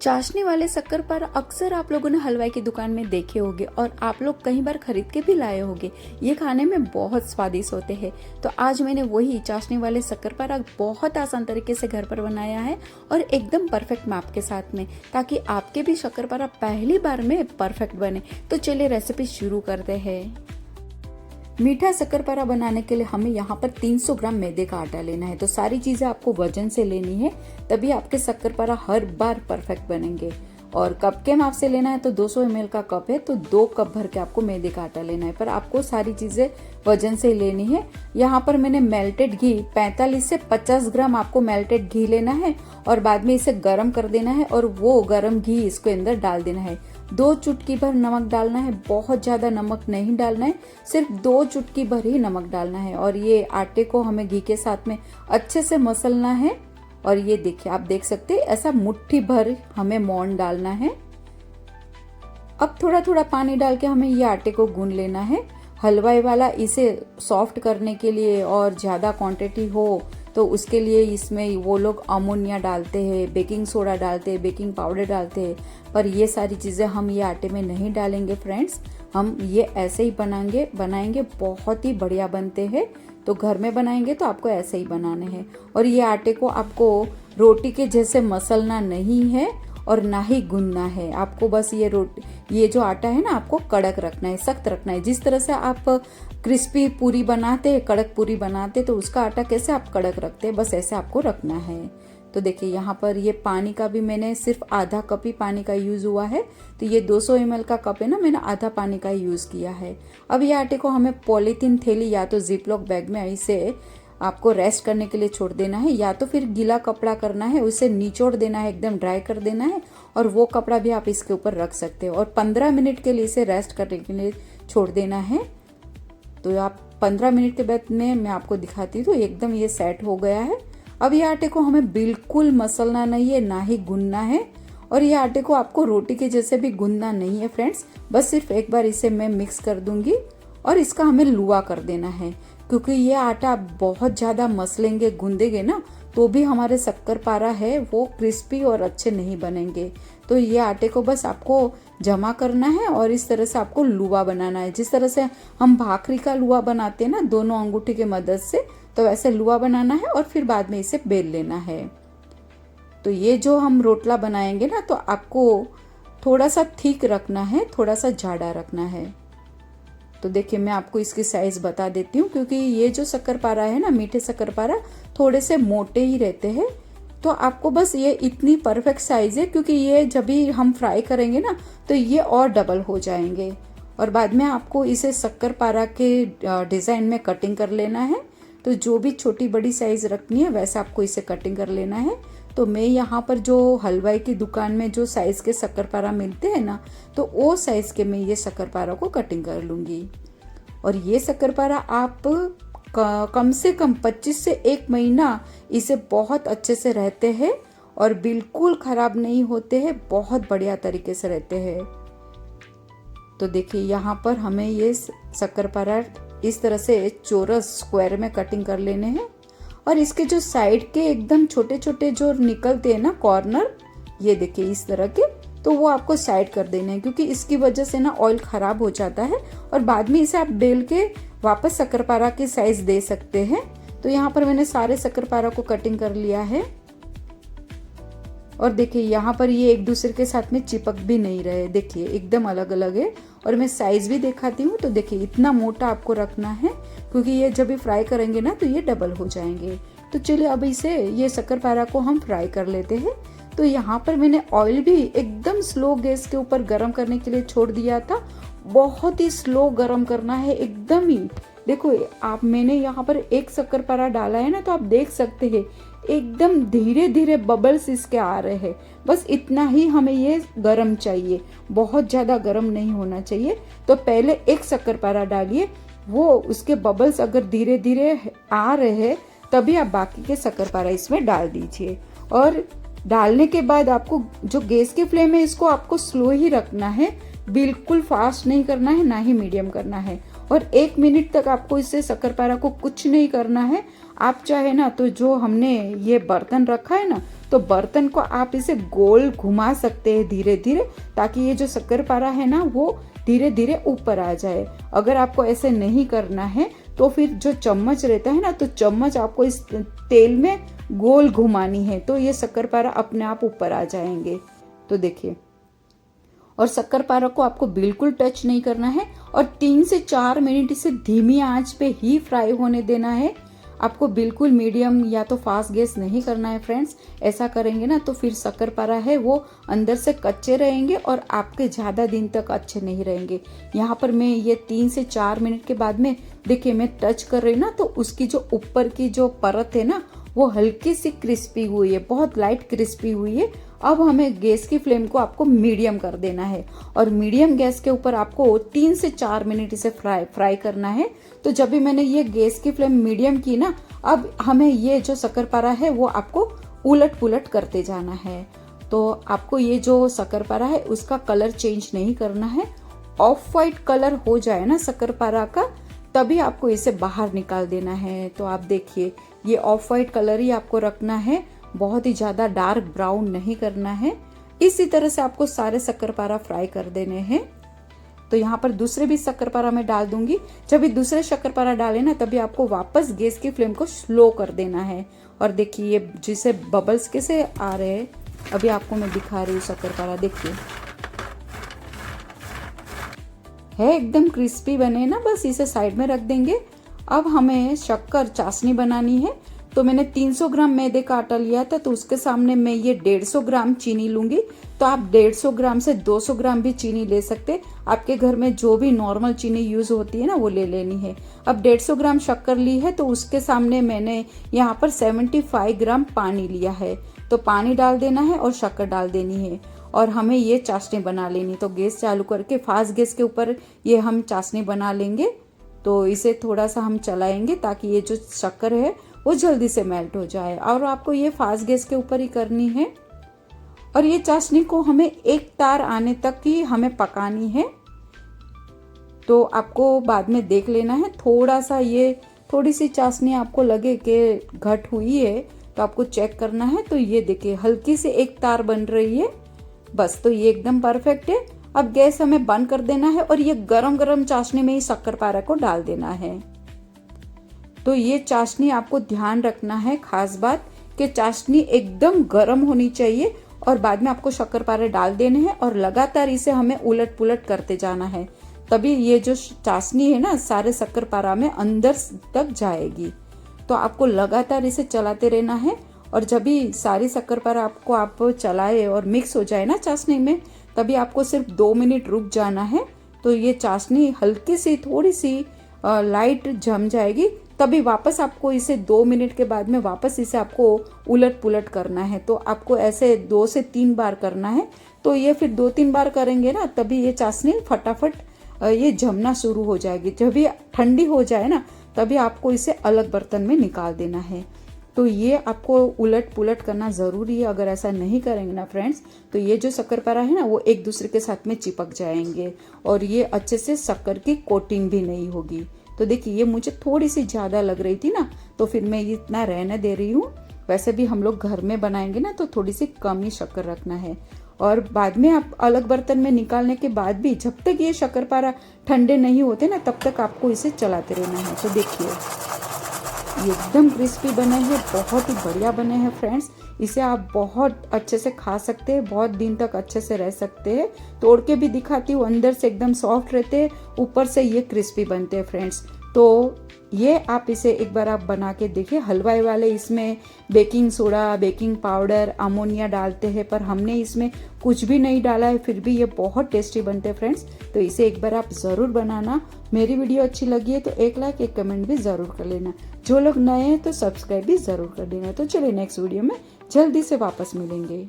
चाशनी वाले शक्करपारा अक्सर आप लोगों ने हलवाई की दुकान में देखे होंगे और आप लोग कई बार खरीद के भी लाए होंगे। ये खाने में बहुत स्वादिष्ट होते हैं। तो आज मैंने वही चाशनी वाले शक्करपारा बहुत आसान तरीके से घर पर बनाया है और एकदम परफेक्ट माप के साथ में, ताकि आपके भी शक्करपारा पहली बार में परफेक्ट बने। तो चलिए रेसिपी शुरू करते हैं। मीठा शक्करपारा बनाने के लिए हमें यहाँ पर 300 ग्राम मैदे का आटा लेना है। तो सारी चीजें आपको वजन से लेनी है, तभी आपके शक्करपारा हर बार परफेक्ट बनेंगे। और कप के माप से लेना है तो 200 ml का कप है तो 2 कप भर के आपको मैदे का आटा लेना है, पर आपको सारी चीजें वजन से लेनी है। यहाँ पर मैंने मेल्टेड घी 45 से 50 ग्राम आपको मेल्टेड घी लेना है और बाद में इसे गर्म कर देना है और वो गर्म घी इसके अंदर डाल देना है। 2 चुटकी भर नमक डालना है, बहुत ज्यादा नमक नहीं डालना है, सिर्फ 2 चुटकी भर ही नमक डालना है। और ये आटे को हमें घी के साथ में अच्छे से मसलना है। और ये देखिए, आप देख सकते हैं ऐसा मुट्ठी भर हमें मोहन डालना है। अब थोड़ा थोड़ा पानी डाल के हमें ये आटे को गूंद लेना है। हलवाई वाला इसे सॉफ्ट करने के लिए और ज्यादा क्वांटिटी हो तो उसके लिए इसमें वो लोग अमोनिया डालते हैं, बेकिंग सोडा डालते हैं, बेकिंग पाउडर डालते हैं, पर ये सारी चीजें हम ये आटे में नहीं डालेंगे फ्रेंड्स। हम ये ऐसे ही बनाएंगे बहुत ही बढ़िया बनते हैं। तो घर में बनाएंगे तो आपको ऐसे ही बनाने हैं। और ये आटे को आपको रोटी के जैसे मसलना नहीं है और ना ही गूंदना है। आपको बस ये जो आटा है ना, आपको कड़क रखना है, सख्त रखना है। जिस तरह से आप क्रिस्पी पूरी बनाते हैं, कड़क पूरी बनाते, तो उसका आटा कैसे आप कड़क रखते हैं, बस ऐसे आपको रखना है। तो देखिए यहाँ पर ये पानी का भी मैंने सिर्फ आधा कप ही पानी का यूज हुआ है। तो ये 200 ml का कप है ना, मैंने आधा पानी का यूज किया है। अब ये आटे को हमें पॉलीथीन थैली या तो जिपलॉक बैग में इसे आपको रेस्ट करने के लिए छोड़ देना है, या तो फिर गीला कपड़ा करना है, उसे निचोड़ देना है, एकदम ड्राई कर देना है और वो कपड़ा भी आप इसके ऊपर रख सकते हो। और 15 मिनट के लिए इसे रेस्ट करने के लिए छोड़ देना है। तो आप 15 मिनट के बाद में मैं आपको दिखाती हूँ, तो एकदम ये सेट हो गया है। अब ये आटे को हमें बिल्कुल मसलना नहीं है, ना ही गूंदना है। और ये आटे को आपको रोटी के जैसे भी गूंदना नहीं है फ्रेंड्स, बस सिर्फ एक बार इसे मैं मिक्स कर दूंगी और इसका हमें लुआ कर देना है। क्योंकि ये आटा बहुत ज्यादा मसलेंगे, गूंदेंगे ना, तो भी हमारे शक्करपारा है वो क्रिस्पी और अच्छे नहीं बनेंगे। तो ये आटे को बस आपको जमा करना है और इस तरह से आपको लुआ बनाना है। जिस तरह से हम भाखरी का लुआ बनाते हैं ना, दोनों अंगूठी की मदद से, तो वैसे लुआ बनाना है और फिर बाद में इसे बेल लेना है। तो ये जो हम रोटला बनाएंगे ना, तो आपको थोड़ा सा थिक रखना है, थोड़ा सा जाड़ा रखना है। तो देखिए मैं आपको इसकी साइज बता देती हूँ, क्योंकि ये जो शक्करपारा है ना, मीठे शक्करपारा थोड़े से मोटे ही रहते हैं। तो आपको बस ये इतनी परफेक्ट साइज है, क्योंकि ये जब भी हम फ्राई करेंगे ना तो ये और डबल हो जाएंगे। और बाद में आपको इसे शक्करपारा के डिजाइन में कटिंग कर लेना है। तो जो भी छोटी बड़ी साइज रखनी है वैसे आपको इसे कटिंग कर लेना है। तो मैं यहाँ पर जो हलवाई की दुकान में जो साइज के शक्करपारा मिलते हैं ना, तो वो साइज के मैं ये शक्करपारा को कटिंग कर लूंगी। और ये शक्करपारा आप कम से कम 25 से 1 महीना इसे बहुत अच्छे से रहते हैं और बिल्कुल खराब नहीं होते हैं, बहुत बढ़िया तरीके से रहते हैं। तो देखिए यहाँ पर हमें ये शक्करपारा इस तरह से चौरस स्क्वायर में कटिंग कर लेने हैं। और इसके जो साइड के एकदम छोटे छोटे जो निकलते हैं ना कॉर्नर, ये देखिए इस तरह के, तो वो आपको साइड कर देने हैं, क्योंकि इसकी वजह से ना ऑयल खराब हो जाता है और बाद में इसे आप बेल के वापस शक्करपारा की साइज दे सकते हैं। तो यहाँ पर मैंने सारे शक्करपारा को कटिंग कर लिया है। और देखिए यहाँ पर ये एक दूसरे के साथ में चिपक भी नहीं रहे, देखिए एकदम अलग अलग है। और मैं साइज भी दिखाती हूँ। तो देखिए इतना मोटा आपको रखना है, क्योंकि ये जब भी फ्राई करेंगे ना तो ये डबल हो जाएंगे। तो चलिए अब ये शक्करपारा को हम फ्राई कर लेते हैं। तो यहाँ पर मैंने ऑयल भी एकदम स्लो गैस के ऊपर गर्म करने के लिए छोड़ दिया था। बहुत ही स्लो गर्म करना है, एकदम ही। देखो आप, मैंने यहाँ पर एक शक्करपारा डाला है ना, तो आप देख सकते हैं एकदम धीरे धीरे बबल्स इसके आ रहे हैं। बस इतना ही हमें ये गरम चाहिए, बहुत ज्यादा गरम नहीं होना चाहिए। तो पहले एक शक्करपारा डालिए, वो उसके बबल्स अगर धीरे धीरे आ रहे हैं तभी आप बाकी के शक्करपारा इसमें डाल दीजिए। और डालने के बाद आपको जो गैस की फ्लेम है इसको आपको स्लो ही रखना है, बिल्कुल फास्ट नहीं करना है, ना ही मीडियम करना है। और 1 मिनट तक आपको इससे शक्करपारा को कुछ नहीं करना है। आप चाहे ना तो जो हमने ये बर्तन रखा है ना, तो बर्तन को आप इसे गोल घुमा सकते हैं धीरे धीरे, ताकि ये जो शक्करपारा है ना वो धीरे धीरे ऊपर आ जाए। अगर आपको ऐसे नहीं करना है तो फिर जो चम्मच रहता है ना, तो चम्मच आपको इस तेल में गोल घुमानी है, तो ये शक्करपारा अपने आप ऊपर आ जाएंगे। तो देखिए, और शक्करपारा को आपको बिल्कुल टच नहीं करना है और 3 से 4 मिनट इसे धीमी आंच पे ही फ्राई होने देना है। आपको बिल्कुल मीडियम या तो फास्ट गैस नहीं करना है फ्रेंड्स। ऐसा करेंगे ना तो फिर शक्करपारा है वो अंदर से कच्चे रहेंगे और आपके ज़्यादा दिन तक अच्छे नहीं रहेंगे। यहाँ पर मैं ये 3 से 4 मिनट के बाद में देखिए मैं टच कर रही हूँ ना, तो उसकी जो ऊपर की जो परत है ना वो हल्की सी क्रिस्पी हुई है, बहुत लाइट क्रिस्पी हुई है। अब हमें गैस की फ्लेम को आपको मीडियम कर देना है और मीडियम गैस के ऊपर आपको 3 से 4 मिनट इसे फ्राई करना है। तो जब भी मैंने ये गैस की फ्लेम मीडियम की ना, अब हमें ये जो शक्करपारा है वो आपको उलट पुलट करते जाना है। तो आपको ये जो शक्करपारा है उसका कलर चेंज नहीं करना है। ऑफ वाइट कलर हो जाए ना शक्करपारा का, तभी आपको इसे बाहर निकाल देना है। तो आप देखिए ये ऑफ वाइट कलर ही आपको रखना है, बहुत ही ज्यादा डार्क ब्राउन नहीं करना है। इसी तरह से आपको सारे शक्करपारा फ्राई कर देने हैं। तो यहाँ पर दूसरे भी शक्करपारा मैं डाल दूंगी। जब भी दूसरे शक्करपारा डाले ना, तभी आपको वापस गैस की फ्लेम को स्लो कर देना है। और देखिए ये जिसे बबल्स कैसे आ रहे हैं, अभी आपको मैं दिखा रही हूँ शक्करपारा, देखिए है एकदम क्रिस्पी बने ना। बस इसे साइड में रख देंगे। अब हमें शक्कर चाशनी बनानी है। तो मैंने 300 ग्राम मैदे का आटा लिया था, तो उसके सामने मैं ये 150 ग्राम चीनी लूंगी। तो आप 150 ग्राम से 200 ग्राम भी चीनी ले सकते। आपके घर में जो भी नॉर्मल चीनी यूज होती है ना वो ले लेनी है। अब 150 ग्राम शक्कर ली है, तो उसके सामने मैंने यहाँ पर 75 ग्राम पानी लिया है। तो पानी डाल देना है और शक्कर डाल देनी है और हमें ये चाशनी बना लेनी। तो गैस चालू करके फास्ट गैस के ऊपर ये हम चाशनी बना लेंगे। तो इसे थोड़ा सा हम चलाएंगे ताकि ये जो शक्कर है वो जल्दी से मेल्ट हो जाए। और आपको ये फास्ट गैस के ऊपर ही करनी है। और ये चाशनी को हमें एक तार आने तक ही हमें पकानी है। तो आपको बाद में देख लेना है, थोड़ा सा ये थोड़ी सी चाशनी आपको लगे कि घट हुई है तो आपको चेक करना है। तो ये देखिए हल्की से एक तार बन रही है, बस। तो ये एकदम परफेक्ट है। अब गैस हमें बंद कर देना है और ये गरम गरम चाशनी में ही शक्करपारा को डाल देना है। तो ये चाशनी आपको ध्यान रखना है, खास बात कि चाशनी एकदम गर्म होनी चाहिए और बाद में आपको शक्करपारे डाल देने हैं और लगातार इसे हमें उलट पुलट करते जाना है। तभी ये जो चाशनी है ना सारे शक्करपारा में अंदर तक जाएगी। तो आपको लगातार इसे चलाते रहना है। और जब भी सारी शक्करपारा आपको आप चलाए और मिक्स हो जाए ना चाशनी में, तभी आपको सिर्फ 2 मिनट रुक जाना है। तो ये चाशनी हल्की सी थोड़ी सी लाइट जम जाएगी, तभी वापस आपको इसे 2 मिनट के बाद में वापस इसे आपको उलट पुलट करना है। तो आपको ऐसे 2 से 3 बार करना है। तो ये फिर 2-3 बार करेंगे ना, तभी ये चाशनी फटाफट ये जमना शुरू हो जाएगी। जब ये ठंडी हो जाए ना, तभी आपको इसे अलग बर्तन में निकाल देना है। तो ये आपको उलट पुलट करना ज़रूरी है। अगर ऐसा नहीं करेंगे ना फ्रेंड्स, तो ये जो शक्करपारा है ना वो एक दूसरे के साथ में चिपक जाएंगे और ये अच्छे से शक्कर की कोटिंग भी नहीं होगी। तो देखिए ये मुझे थोड़ी सी ज़्यादा लग रही थी ना, तो फिर मैं ये इतना रहने दे रही हूँ। वैसे भी हम लोग घर में बनाएंगे ना, तो थोड़ी सी कम ही शक्कर रखना है। और बाद में आप अलग बर्तन में निकालने के बाद भी जब तक ये शक्करपारा ठंडे नहीं होते ना, तब तक आपको इसे चलाते रहना है। तो देखिए ये एकदम क्रिस्पी बने हैं, बहुत ही बढ़िया बने हैं फ्रेंड्स। इसे आप बहुत अच्छे से खा सकते हैं, बहुत दिन तक अच्छे से रह सकते हैं। तोड़ के भी दिखाती हूँ, अंदर से एकदम सॉफ्ट रहते हैं, ऊपर से ये क्रिस्पी बनते हैं फ्रेंड्स। तो ये आप इसे एक बार आप बना के देखिए। हलवाई वाले इसमें baking soda, baking powder, ammonia डालते हैं, पर हमने इसमें कुछ भी नहीं डाला है, फिर भी ये बहुत टेस्टी बनते हैं फ्रेंड्स। तो इसे एक बार आप ज़रूर बनाना। मेरी वीडियो अच्छी लगी है तो एक लाइक, एक कमेंट भी ज़रूर कर लेना। जो लोग नए हैं तो सब्सक्राइब भी ज़रूर कर देना। तो चलिए नेक्स्ट वीडियो में जल्दी से वापस मिलेंगे।